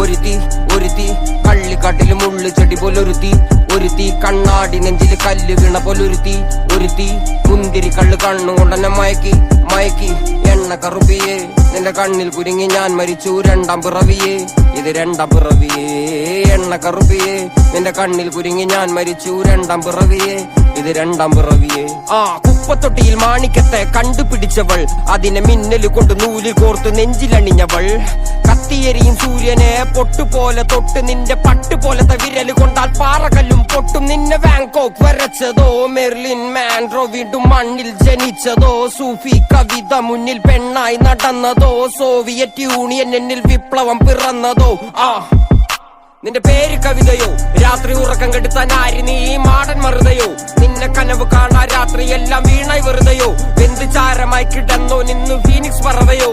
ഒരുത്തി കള്ളിക്കാട്ടില് മുള്ളു ചെടി പോലൊരുത്തി കണ്ണാടി നെഞ്ചില് കല്ല് വീണ പോലൊരുത്തി മുന്തിരി കള്ള് കണ്ണുകൊണ്ടെന്നെ മയക്കി എണ്ണ കറുപ്പിയേ നിന്റെ കണ്ണിൽ കുരുങ്ങി ഞാൻ മരിച്ചു രണ്ടാം പിറവിയേ ഇത് രണ്ടാം പിറവിയേ എണ്ണ കറുപ്പിയേ നിന്റെ കണ്ണിൽ കുരുങ്ങി ഞാൻ മരിച്ചു രണ്ടാം പിറവിയേ ഇത് രണ്ടാം പിറവിയേ കുപ്പത്തൊട്ടിയിൽ മാണിക്കത്തെ കണ്ടുപിടിച്ചവൾ അതിനെ മിന്നല് കൊണ്ട് നൂലിൽ കോർത്ത് നെഞ്ചിലണിഞ്ഞവൾ കത്തിയെരിയും സൂര്യനെ പൊട്ടുപോലെ തൊട്ട് നിന്റെ പട്ടുപോലത്തെ വിരല് കൊണ്ടാൽ പാറകല്ലും പൊട്ടും നിന്നെ ബാങ്കോക്ക് വരച്ചതോ മെർലിൻ മാൻഡ്രോ വീണ്ടും മണ്ണിൽ ജനിച്ചതോ സൂഫി കവിത മുന്നിൽ പെണ്ണായി നടന്നതോ സോവിയറ്റ് യൂണിയൻ എന്നിൽ വിപ്ലവം പിറന്നതോ നിന്റെ പേര് കവിതയോ രാത്രി ഉറക്കം കെടുത്താൻ ആര് നീ മാടൻ മറുതയോ നിന്നെ കനവ് കാണാ രാത്രി എല്ലാം വീണായി വെറുതെയോ വെന്ത് ചാരമായി കിടന്നോ നിന്ന് ഫീനിക്സ് പറവയോ